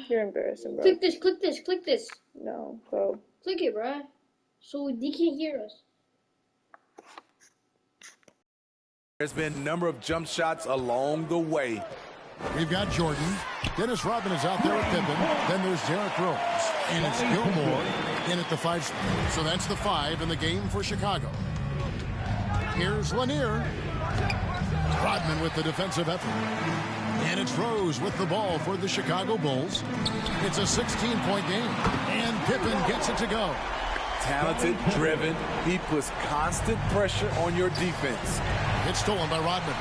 You're embarrassing, bro. Click this, click this, click this. No, go. Click it, bro. So they can't hear us. There's been a number of jump shots along the way. We've got Jordan. Dennis Rodman is out there with Pippen. Then there's Derrick Rose. And it's Gilmore in at the 5 spot. So that's the 5 in the game for Chicago. Here's Lanier. Rodman with the defensive effort. And it's Rose with the ball for the Chicago Bulls. It's a 16-point game. And Pippen gets it to go. Talented, driven. He puts constant pressure on your defense. It's stolen by Rodman.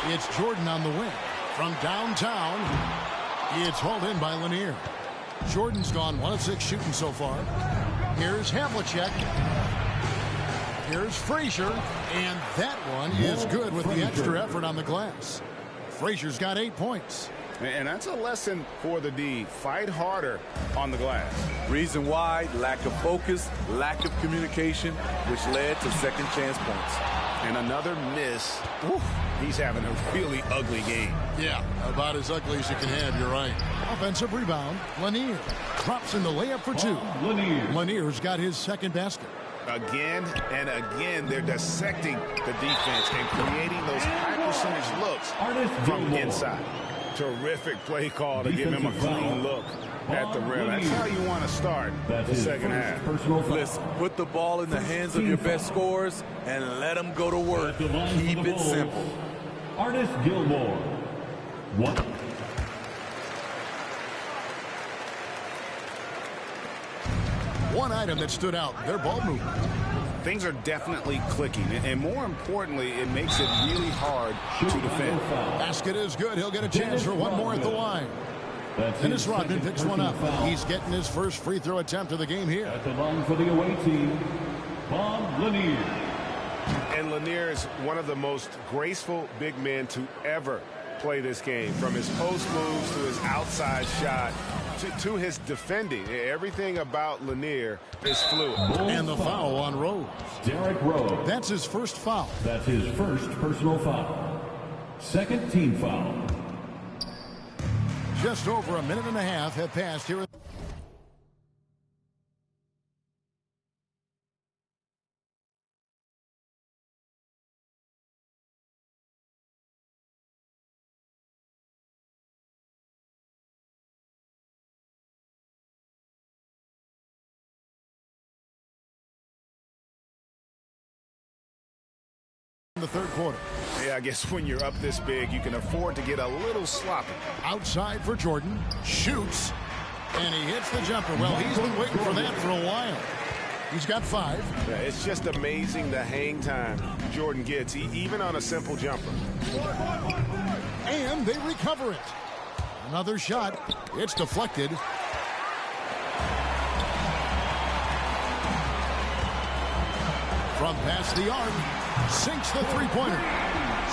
It's Jordan on the wing. From downtown, it's hauled in by Lanier. Jordan's gone 1 of 6 shooting so far. Here's Havlicek. Here's Frazier. And that one is good with the extra effort on the glass. Frazier's got 8 points. And that's a lesson for the D. Fight harder on the glass. Reason why, lack of focus, lack of communication, which led to second chance points. And another miss. Oof, he's having a really ugly game. Yeah, about as ugly as you can have, you're right. Offensive rebound, Lanier. Drops in the layup for 2. Lanier's got his second basket. Again and again, they're dissecting the defense and creating those high-percentage looks from inside. Terrific play call to give him a clean look at the rim. That's how you want to start the second half. Listen, put the ball in the hands of your best scorers and let them go to work. Keep it simple. Artist Gilmore. 1. One item that stood out, their ball movement. Things are definitely clicking, and more importantly, it makes it really hard to defend. Basket is good. He'll get a chance for one more at the line. Dennis Rodman picks one up. He's getting his first free throw attempt of the game here. At the line for the away team, Bob Lanier. And Lanier is one of the most graceful big men to ever play this game. From his post moves to his outside shot to his defending. Everything about Lanier is fluid. And the foul on Rose. Derrick Rose. That's his first foul. That's his first personal foul. Second team foul. Just over a minute and a half have passed here. In the third quarter. Yeah, I guess when you're up this big, you can afford to get a little sloppy. Outside for Jordan. Shoots. And he hits the jumper. Well, he's been waiting for that for a while. He's got 5. Yeah, it's just amazing the hang time Jordan gets, even on a simple jumper. And they recover it. Another shot. It's deflected. From past the arc. Sinks the three-pointer.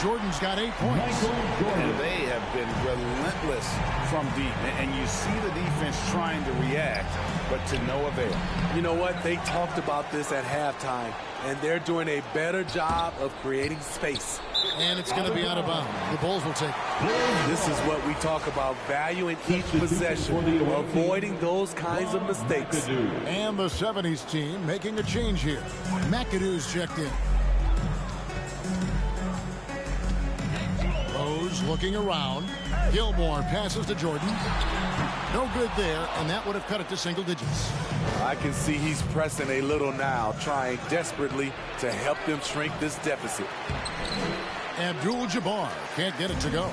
Jordan's got 8 points. And they have been relentless from deep. And you see the defense trying to react, but to no avail. You know what? They talked about this at halftime, and they're doing a better job of creating space. And it's going to be out of bounds. The Bulls will take it. This is what we talk about, valuing each possession, avoiding those kinds of mistakes. And the 70s team making a change here. McAdoo's checked in. Rose looking around. Gilmore passes to Jordan. No good there, and that would have cut it to single digits. I can see he's pressing a little now, trying desperately to help them shrink this deficit. Abdul-Jabbar can't get it to go.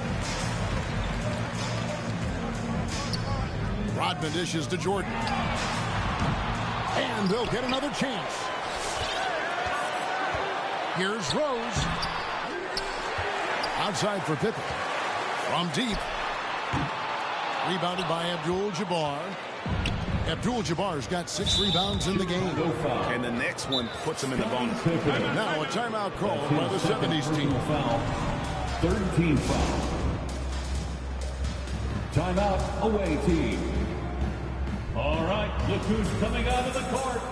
Rodman dishes to Jordan. And they'll get another chance. Here's Rose. Outside for Pippen. From deep. Rebounded by Abdul-Jabbar. Abdul-Jabbar's got 6 rebounds in the game. And the next one puts him in the bonus. Now a timeout called by the 70s team. Third team foul. Timeout, away team. All right, look who's coming out of the court.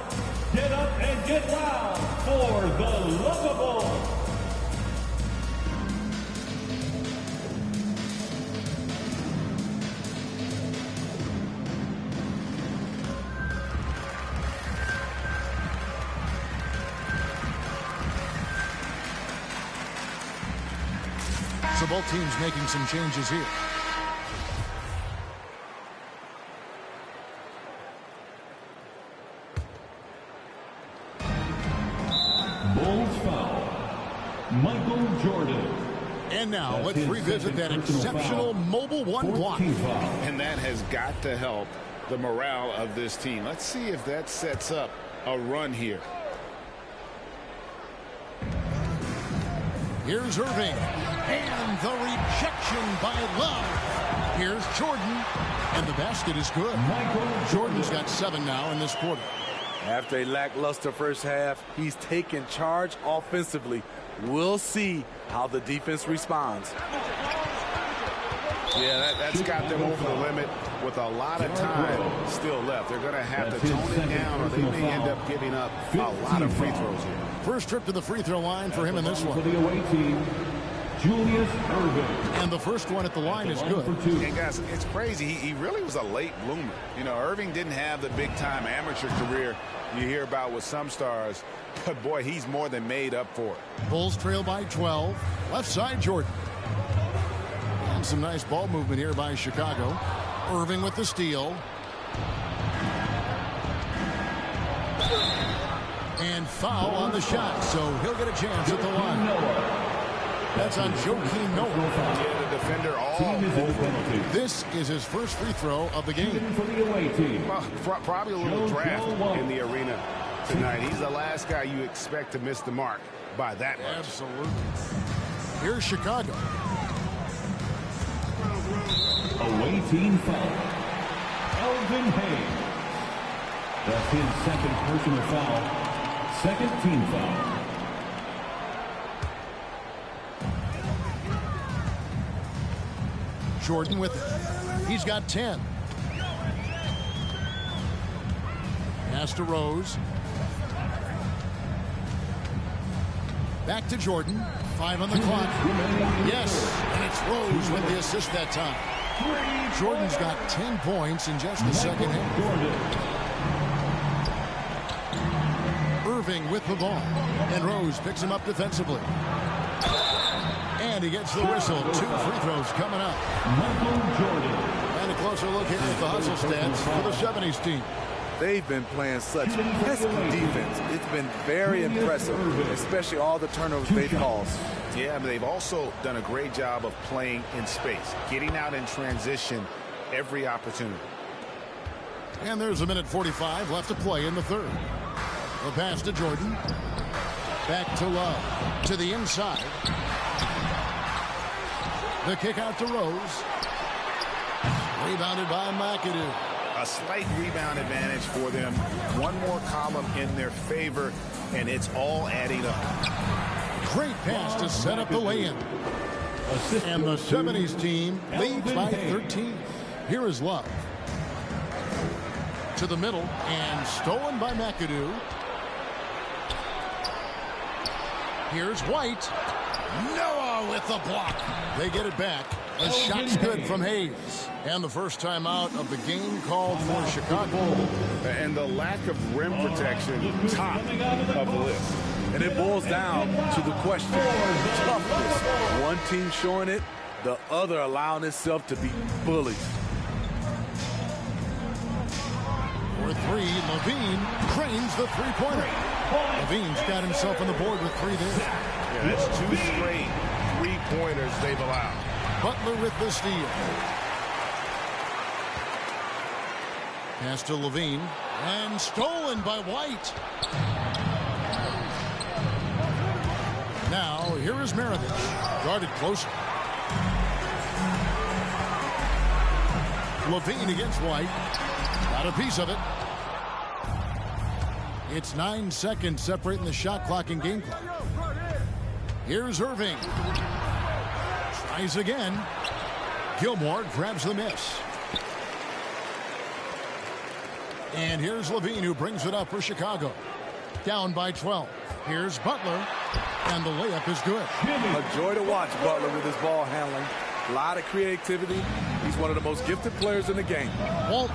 Get up and get loud for the Lovable. So both teams making some changes here. Bulls foul. Michael Jordan. And now let's revisit that exceptional mobile one block. And that has got to help the morale of this team. Let's see if that sets up a run here. Here's Irving. And the rejection by Love. Here's Jordan. And the basket is good. Jordan's got 7 now in this quarter. After a lackluster first half, he's taken charge offensively. We'll see how the defense responds. Yeah, that's got them over the limit with a lot of time still left. They're going to have to tone it down, or they may end up giving up a lot of free throws here. First trip to the free throw line for him in this one. For the away team, Julius Irving. And the first one at the line is good. And guys, it's crazy. He really was a late bloomer. You know, Irving didn't have the big-time amateur career you hear about with some stars, but boy, he's more than made up for it. Bulls trail by 12. Left side, Jordan. And some nice ball movement here by Chicago. Irving with the steal. And foul on the shot, so he'll get a chance at the line. That's on Joakim Noah. Yeah, the defender all. This is his first free throw of the game. For the away team. Well, probably a little draft in the arena tonight. He's the last guy you expect to miss the mark by that much. Absolutely. Here's Chicago. Away team foul. Elvin Hayes. That's his second personal foul. Second team foul. Jordan with it. He's got 10. Pass to Rose. Back to Jordan. 5 on the clock. Yes, and it's Rose with the assist that time. Jordan's got 10 points in just the second half. Irving with the ball. And Rose picks him up defensively. And he gets the whistle. 2 free throws coming up. Michael Jordan. And a closer look here at the hustle stats for the 70s team. They've been playing such pesky defense. It's been very impressive, especially all the turnovers they've caused. Yeah, but they've also done a great job of playing in space, getting out in transition every opportunity. And there's a minute 45 left to play in the third. The pass to Jordan. Back to Love. To the inside. The kick out to Rose. Rebounded by McAdoo. A slight rebound advantage for them. One more column in their favor, and it's all adding up. Great pass to set up the lay-in. And the 70s team leads by 13. Here is Love. To the middle, and stolen by McAdoo. Here's White. Noah with the block. They get it back. The shot's good from Hayes. And the first time out of the game called for Chicago. And the lack of rim protection, top of the list. And it boils down to the question, toughness. One team showing it, the other allowing itself to be bullied. For 3, Levine cranes the three-pointer. Levine's got himself on the board with 3 there. Yeah, that's 2 straight three-pointers they've allowed. Butler with the steal. Pass to Levine. And stolen by White. Now, here is Maravich. Guarded closer. Levine against White. Got a piece of it. It's 9 seconds separating the shot clock and game clock. Here's Irving. Tries again. Gilmore grabs the miss. And here's Levine, who brings it up for Chicago. Down by 12. Here's Butler. And the layup is good. A joy to watch Butler with his ball handling. A lot of creativity. He's one of the most gifted players in the game. Walt.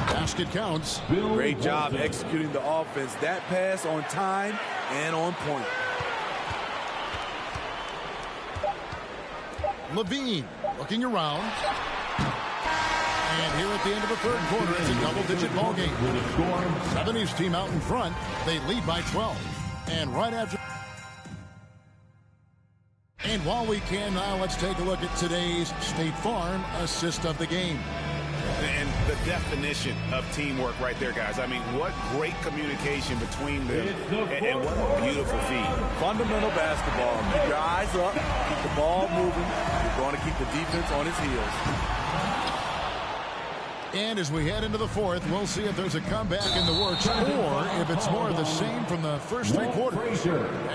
Basket counts. Great job executing the offense. That pass. pass on time and on point. Levine looking around. And here at the end of the third quarter, it's a double-digit ball game. 70s team out in front. They lead by 12. And right after... And while we can now, let's take a look at today's State Farm assist of the game. And the definition of teamwork right there, guys. I mean, what great communication between them, and what a beautiful feed. Fundamental basketball. Keep your eyes up. Keep the ball moving. You're going to keep the defense on his heels. And as we head into the fourth, we'll see if there's a comeback in the works or if it's more of the same from the first three quarters.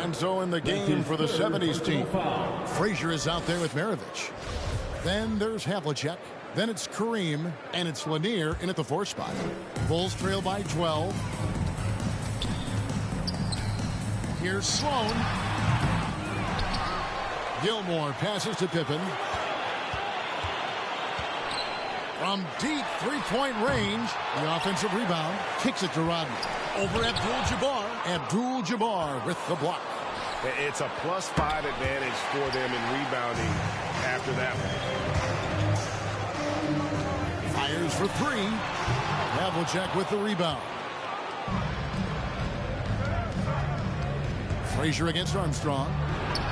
And so in the game for the 70s team, Frazier is out there with Maravich. Then there's Havlicek. Then it's Kareem, and it's Lanier in at the 4th spot. Bulls trail by 12. Here's Sloan. Gilmore passes to Pippen. From deep three-point range, the offensive rebound kicks it to Rodney. Over Abdul-Jabbar. Abdul-Jabbar with the block. It's a +5 advantage for them in rebounding after that one. Fires for three. Havlicek with the rebound. Frazier against Armstrong.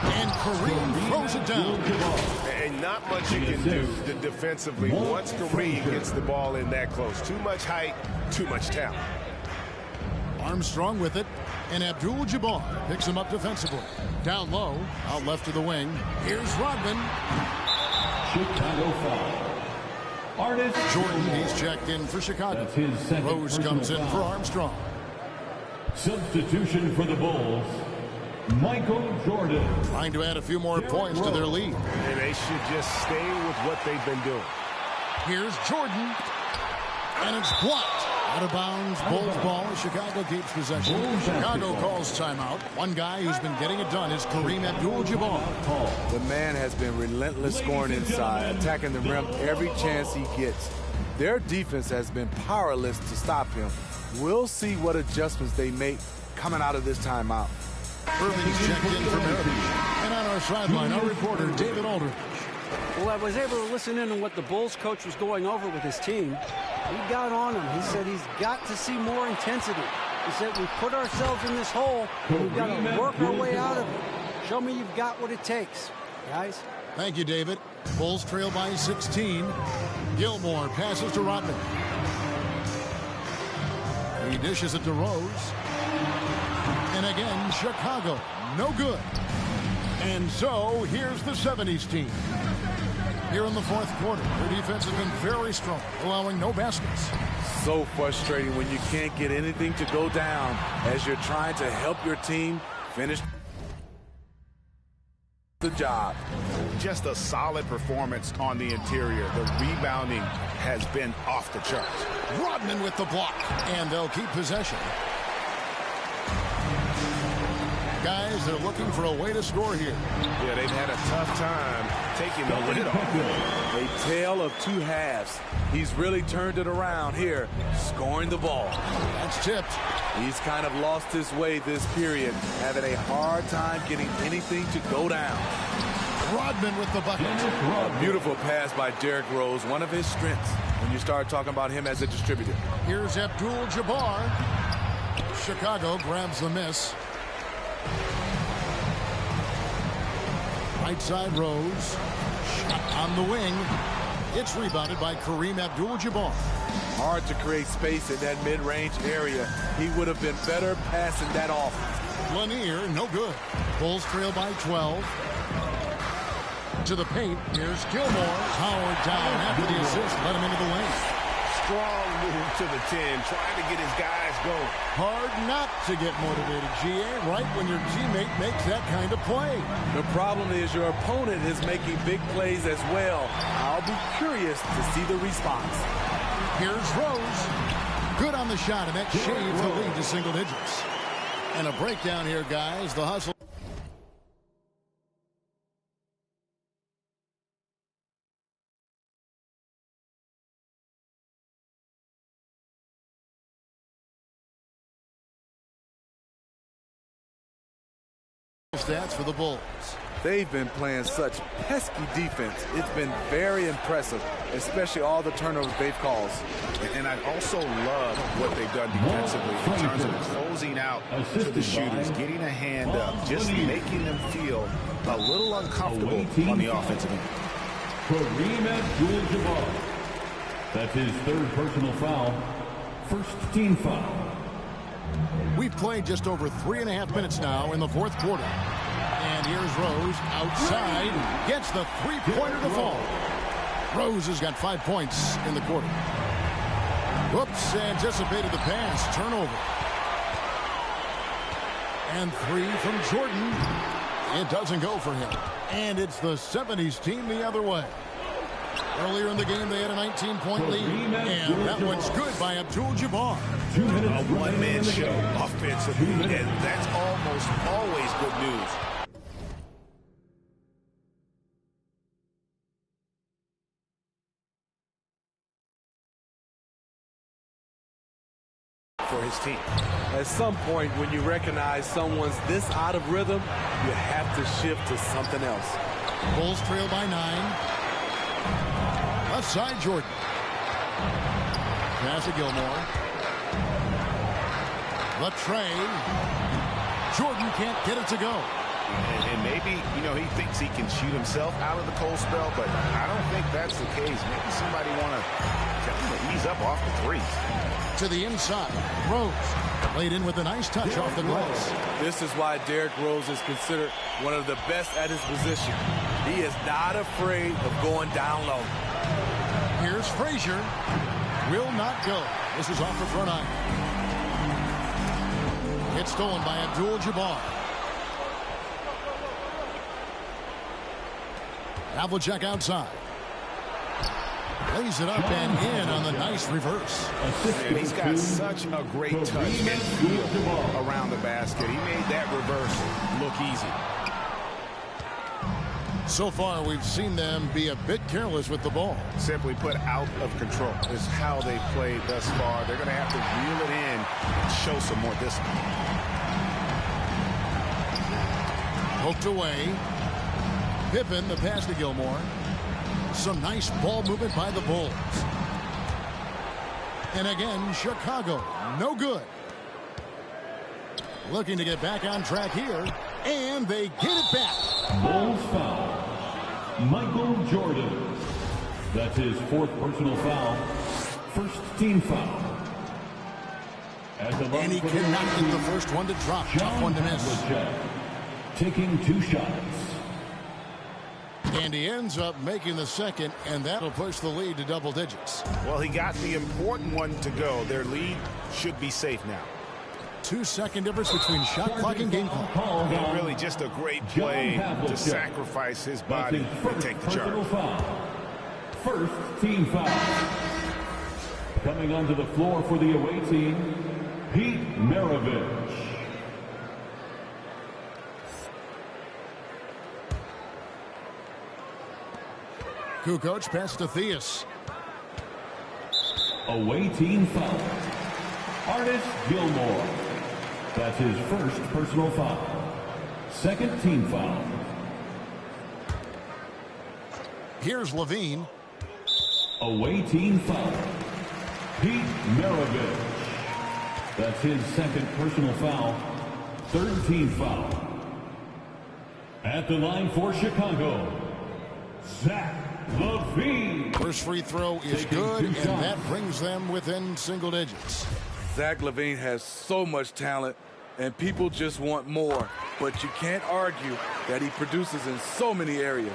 And Kareem throws it down. And not much you can do defensively once Kareem gets the ball in that close. Too much height, too much talent. Armstrong with it. And Abdul-Jabbar picks him up defensively. Down low, out left to the wing. Here's Rodman. Chicago foul. Jordan, he's checked in for Chicago. Rose comes in for Armstrong. Substitution for the Bulls, Michael Jordan. Trying to add a few more points to their lead. And they should just stay with what they've been doing. Here's Jordan. And it's blocked. Out of bounds, Bulls ball. Chicago keeps possession. Chicago calls timeout. One guy who's been getting it done is Kareem Abdul-Jabbar. The man has been relentless scoring inside, attacking the rim every chance he gets. Their defense has been powerless to stop him. We'll see what adjustments they make coming out of this timeout. Irving's checked in for Maravich. And on our sideline, our reporter, David Aldridge. Well, I was able to listen in on what the Bulls coach was going over with his team. He got on him. He said he's got to see more intensity. He said we put ourselves in this hole, and we've got to work our way out of it. Show me you've got what it takes, guys. Thank you, David. Bulls trail by 16. Gilmore passes to Rodman. He dishes it to Rose. And again, Chicago, no good. And so, here's the 70s team. Here in the fourth quarter, their defense has been very strong, allowing no baskets. So frustrating when you can't get anything to go down as you're trying to help your team finish the job. Just a solid performance on the interior. The rebounding has been off the charts. Rodman with the block, and they'll keep possession. Guys, they're looking for a way to score here. Yeah, they've had a tough time taking the lid off. A tale of two halves. He's really turned it around here, scoring the ball. That's tipped. He's kind of lost his way this period, having a hard time getting anything to go down. Rodman with the bucket. A beautiful pass by Derrick Rose, one of his strengths when you start talking about him as a distributor. Here's Abdul-Jabbar. Chicago grabs the miss. Right side Rose. Shot on the wing. It's rebounded by Kareem Abdul-Jabbar. Hard to create space in that mid-range area. He would have been better passing that off. Lanier, no good. Bulls trail by 12. To the paint. Here's Gilmore. Howard down after the assist. Let him into the lane. Strong move to the 10, trying to get his guys going. Hard not to get motivated, GA, right when your teammate makes that kind of play. The problem is your opponent is making big plays as well. I'll be curious to see the response. Here's Rose. Good on the shot, and that shaves the lead to single digits. And a breakdown here, guys. The hustle. Stats for the Bulls. They've been playing such pesky defense. It's been very impressive, especially all the turnovers they've caused. And I also love what they've done defensively in terms of closing out to the shooters, getting a hand up, just making them feel a little uncomfortable on the offensive end. Kareem Abdul-Jabbar. That's his third personal foul. First team foul. We've played just over 3.5 minutes now in the fourth quarter. And here's Rose outside, gets the three-pointer to fall. Rose has got 5 points in the quarter. Whoops, anticipated the pass, turnover. And 3 from Jordan. It doesn't go for him. And it's the 70s team the other way. Earlier in the game, they had a 19-point lead. And that one's good by Abdul-Jabbar. A one-man show offensively, and that's almost always good news. For his team. At some point, when you recognize someone's this out of rhythm, you have to shift to something else. Bulls trail by 9. Left side, Jordan. Pass to Gilmore. The trade. Jordan can't get it to go. And maybe, he thinks he can shoot himself out of the cold spell, but I don't think that's the case. Maybe somebody want to tell him to ease up off the threes. To the inside. Rose laid in with a nice touch off the glass. This is why Derrick Rose is considered one of the best at his position. He is not afraid of going down low. Here's Frazier. Will not go. This is off the front iron. It's stolen by Abdul-Jabbar. Havlicek outside. Lays it up and in on the nice reverse. And he's got such a great touch and feel around the basket. He made that reverse look easy. So far, we've seen them be a bit careless with the ball. Simply put, out of control is how they've played thus far. They're going to have to reel it in and show some more discipline. Poked away. Pippen, the pass to Gilmore. Some nice ball movement by the Bulls. And again, Chicago, no good. Looking to get back on track here, and they get it back. Bulls foul. Michael Jordan. That's his fourth personal foul. First team foul. And he cannot get the first one to drop. Tough one to miss. Taking 2 shots. And he ends up making the second, and that'll push the lead to double digits. Well, he got the important one to go. Their lead should be safe now. 2-second difference between shot clock and game clock. And really just a great play to sacrifice his body and take the charge. First team foul. Coming onto the floor for the away team, Pete Maravich. Kukoc pass to Theus. Away team foul. Artis Gilmore. That's his first personal foul. Second team foul. Here's Levine. Away team foul. Pete Maravich. That's his second personal foul. Third team foul. At the line for Chicago, Zach Levine. First free throw is good, and that brings them within single digits. Zach Levine has so much talent, and people just want more. But you can't argue that he produces in so many areas.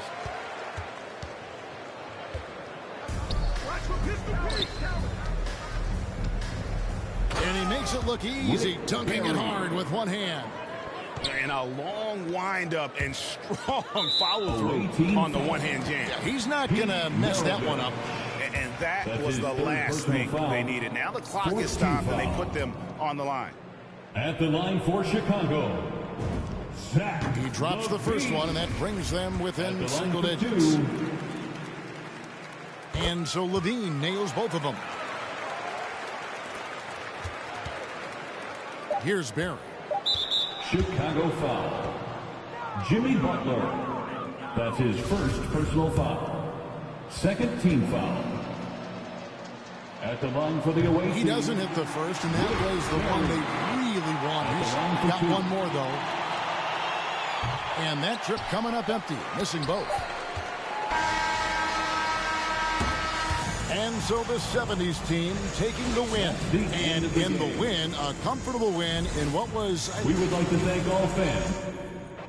And he makes it look easy, dunking it hard with one hand. And a long windup and strong follow-through on the one-hand jam. Yeah, he's not going to mess that one up. And that was the last thing they needed. Now the clock is stopped, and they put them on the line. At the line for Chicago, Zach. He drops the first one, and that brings them within single digits. And so Levine nails both of them. Here's Barry. Chicago foul. Jimmy Butler. That's his first personal foul. Second team foul. At the line for the away team. He doesn't hit the first, and that was the one they really wanted. He's got one more, though. And that trip coming up empty, missing both. And so the 70s team taking the win. And in the win, a comfortable win in what was... We would like to thank all fans.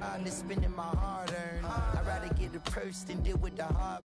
I'm spending my hard-earned. I'd rather get the purse than deal with the hard.